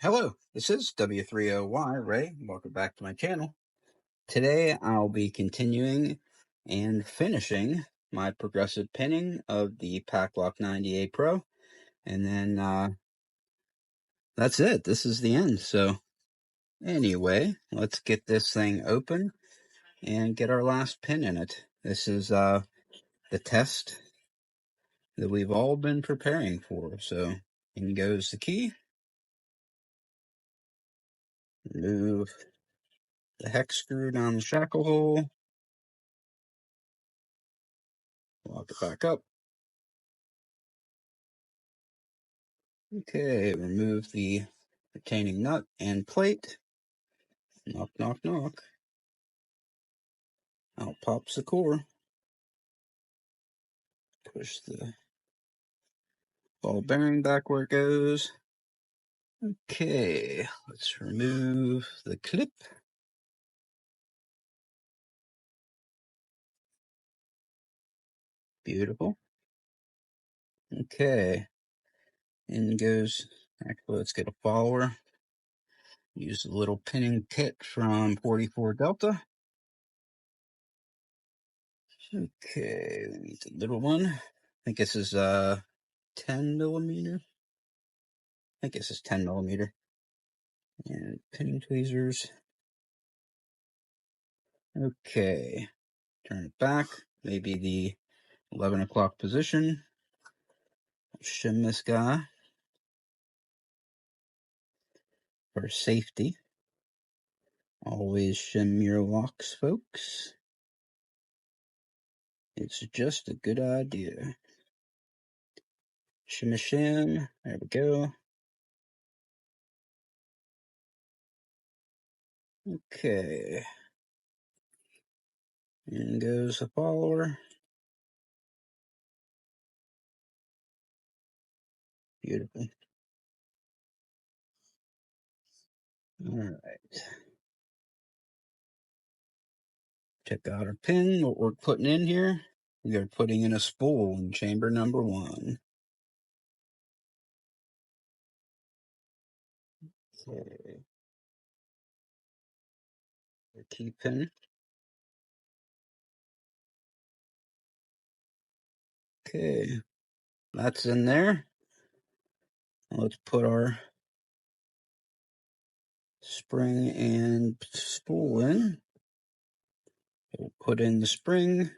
Hello, this is W3OY-RAY. Welcome back to my channel. Today I'll be continuing and finishing my progressive pinning of the Paclock 90A Pro. And then that's it. This is the end. So anyway, let's get this thing open and get our last pin in it. This is the test that we've all been preparing for. So in goes the key. Move the hex screw down the shackle hole. Lock it back up. Okay, remove the retaining nut and plate. Knock, knock, knock. Out pops the core. Push the ball bearing back where it goes. Okay, let's remove the clip. Beautiful. Okay, in goes, actually let's get a follower. Use the little pinning kit from 44 Delta. Okay, we need the little one. I think this is 10 millimeter. I think this is 10 millimeter. And pinning tweezers. Okay, turn it back, maybe the 11 o'clock position. Shim this guy for safety. Always shim your locks, folks. It's just a good idea. Shim a shim, there we go. Okay, in goes the follower. Beautiful. All right. Check out our pin, what we're putting in here. We are putting in a spool in chamber number 1. Okay. The key pin. Okay, that's in there. Let's put our spring and spool in. We'll put in the spring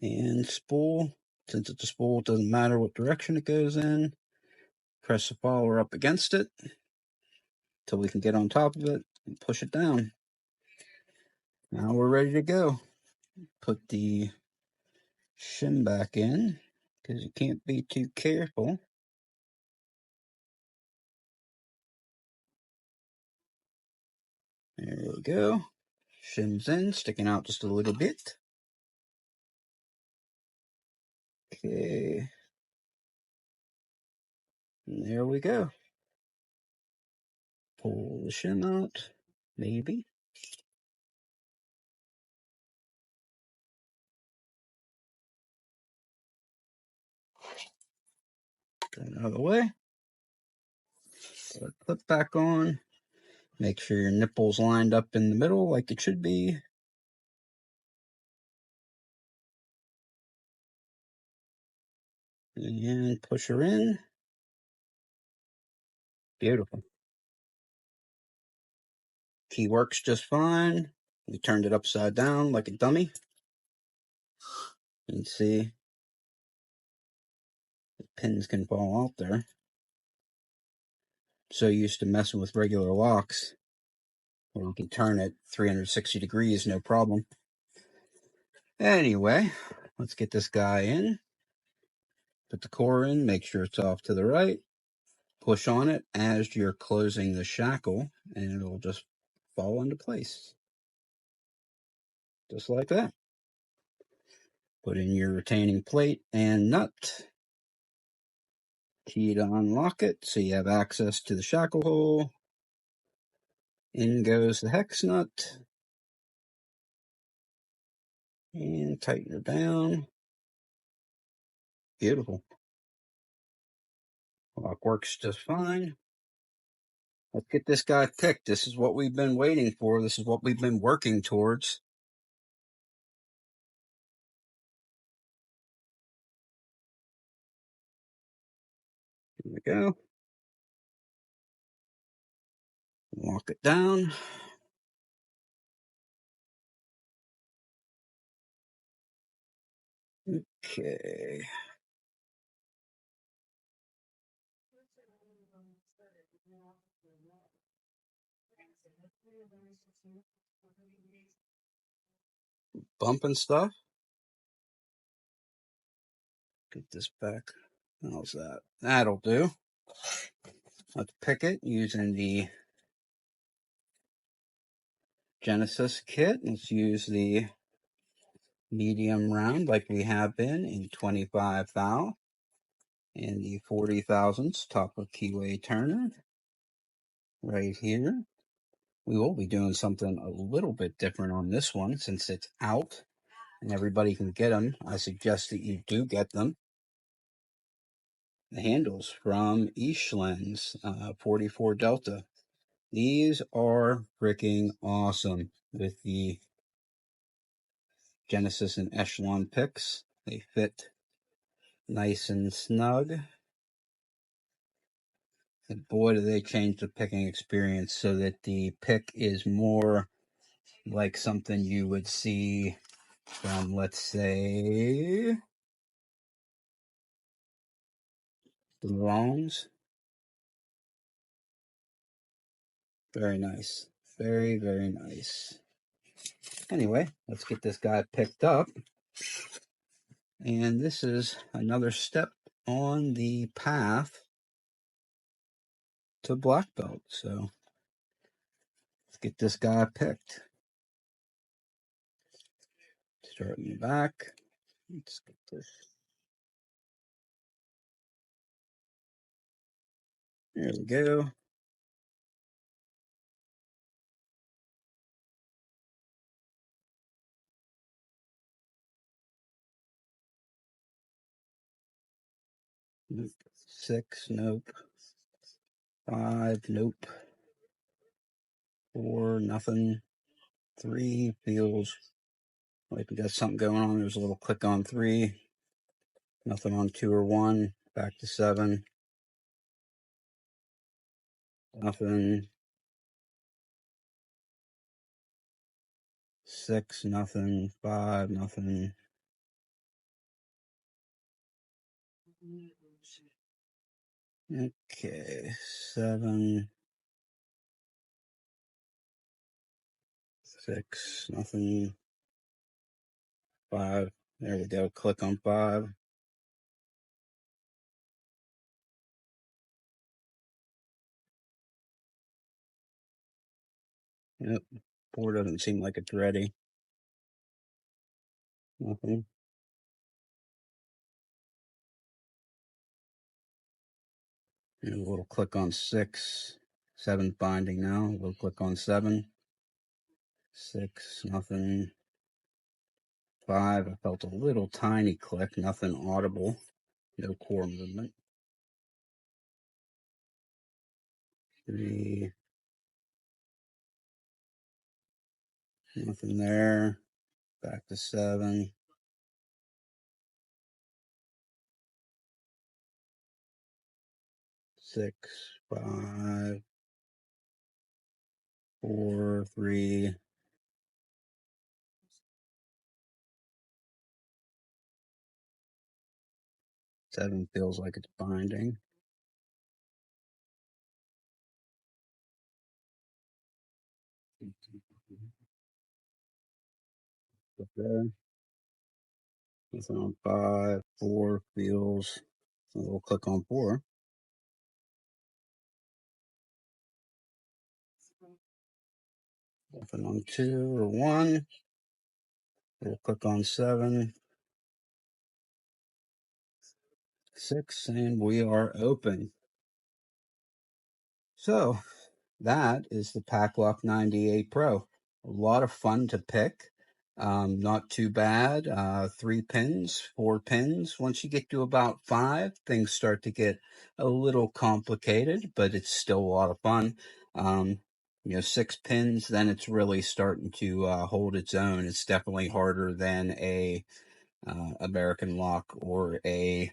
and spool. Since it's a spool, it doesn't matter what direction it goes in. Press the follower up against it until we can get on top of it and push it down. Now we're ready to go. Put the shim back in because you can't be too careful. There we go. Shim's in, sticking out just a little bit. Okay. And there we go. Pull the shim out, maybe. Get it out of the way. Put the clip back on. Make sure your nipple's lined up in the middle like it should be. And push her in. Beautiful. Key works just fine. We turned it upside down like a dummy. You can see the pins can fall out there. So used to messing with regular locks where we can turn it 360 degrees, no problem. Anyway, let's get this guy in. Put the core in, make sure it's off to the right. Push on it as you're closing the shackle, and it'll just fall into place. Just like that. Put in your retaining plate and nut. Key to unlock it so you have access to the shackle hole. In goes the hex nut. And tighten her down. Beautiful. Lock works just fine. Let's get this guy picked. This is what we've been waiting for. This is what we've been working towards. Here we go. Lock it down. Okay. Bumping stuff. Get this back. How's that? That'll do. Let's pick it using the Genesis kit. Let's use the medium round like we have been in 25 thou and the 40 thousandths top of keyway Turner right here. We will be doing something a little bit different on this one since it's out and everybody can get them. I suggest that you do get them. The handles from Eastlands 44 Delta. These are freaking awesome with the Genesis and Echelon picks. They fit nice and snug. And boy, do they change the picking experience so that the pick is more like something you would see from, let's say, the Longs. Very nice. Very, very nice. Anyway, let's get this guy picked up. And this is another step on the path to black belt. So let's get this guy picked. Start in the back. Let's get this. There we go. Nope. 6, nope. 5, nope. 4, nothing. 3 feels like we got something going on. There's a little click on 3. Nothing on 2 or 1. Back to 7. Nothing. 6, nothing. 5, nothing. Okay, 7. 6, nothing. 5. There we go. Click on 5. Yep. 4 doesn't seem like it's ready. Nothing. And a little click on 6. 7 binding now. We'll click on 7. 6, nothing. 5, I felt a little tiny click, nothing audible. No core movement. 3, nothing there. Back to 7. 6, 5, 4, 3. 7 feels like it's binding. Up there. Nothing on 5. 4 feels. A little click on 4. Nothing on 2 or 1. We'll click on 7. 6, and we are open. So that is the Paclock 98 Pro. A lot of fun to pick. Not too bad. 3 pins, 4 pins. Once you get to about 5, things start to get a little complicated, but it's still a lot of fun. 6 pins, then it's really starting to hold its own. It's definitely harder than a American lock or an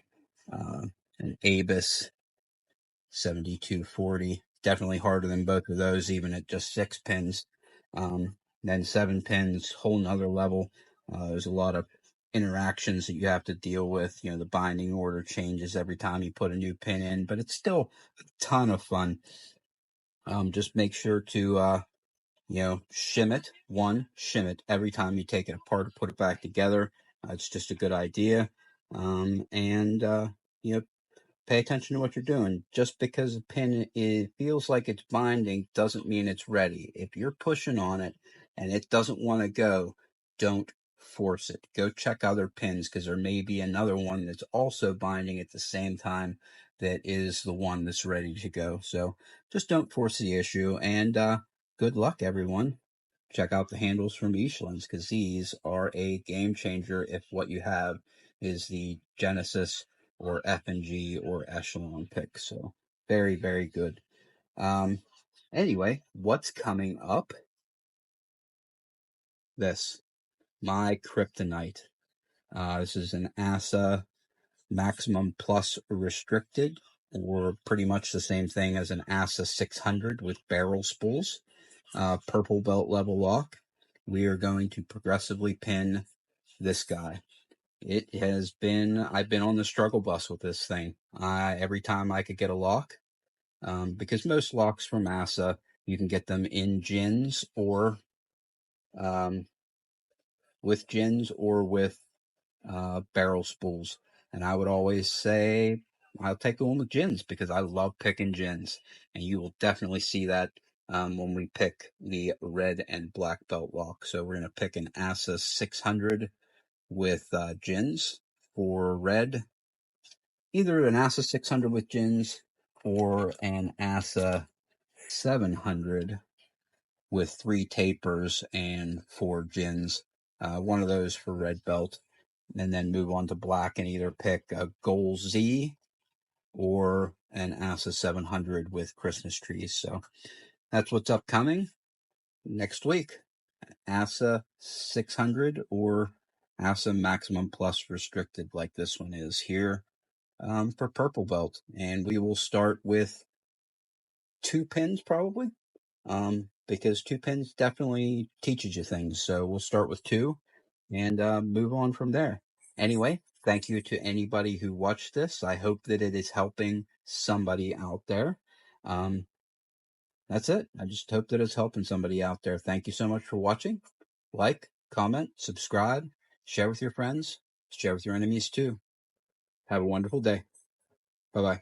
Abus 7240. Definitely harder than both of those, even at just 6 pins. Then 7 pins, whole nother level. There's a lot of interactions that you have to deal with. The binding order changes every time you put a new pin in, but it's still a ton of fun. Just make sure to, shim it. Shim it every time you take it apart or put it back together. It's just a good idea. Pay attention to what you're doing. Just because a pin feels like it's binding doesn't mean it's ready. If you're pushing on it and it doesn't want to go, don't force it. Go check other pins, because there may be another one that's also binding at the same time that is the one that's ready to go. So just don't force the issue, and good luck, everyone. Check out the handles from Eastlands, because these are a game changer if what you have is the Genesis or F&G or Echelon pick. So very, very good. Anyway, what's coming up? My kryptonite. This is an ASA maximum plus restricted, or pretty much the same thing as an ASA 600 with barrel spools. Purple belt level lock. We are going to progressively pin this guy. I've been on the struggle bus with this thing. Every time I could get a lock, because most locks from ASA, you can get them in gins or with gins or with barrel spools. And I would always say, I'll take the one with gins, because I love picking gins. And you will definitely see that when we pick the red and black belt lock. So we're going to pick an ASA 600 with gins for red, either an ASA 600 with gins or an ASA 700 with 3 tapers and 4 gins. One of those for red belt, and then move on to black and either pick a Goal Z or an ASA 700 with Christmas trees. So that's what's upcoming next week. ASA 600 or ASA maximum plus restricted, like this one is here, for purple belt. And we will start with 2 pins probably, because 2 pins definitely teaches you things. So we'll start with 2 and move on from there. Anyway, thank you to anybody who watched this. I hope that it is helping somebody out there. That's it. I just hope that it's helping somebody out there. Thank you so much for watching. Like, comment, subscribe, share with your friends, share with your enemies too. Have a wonderful day. Bye-bye.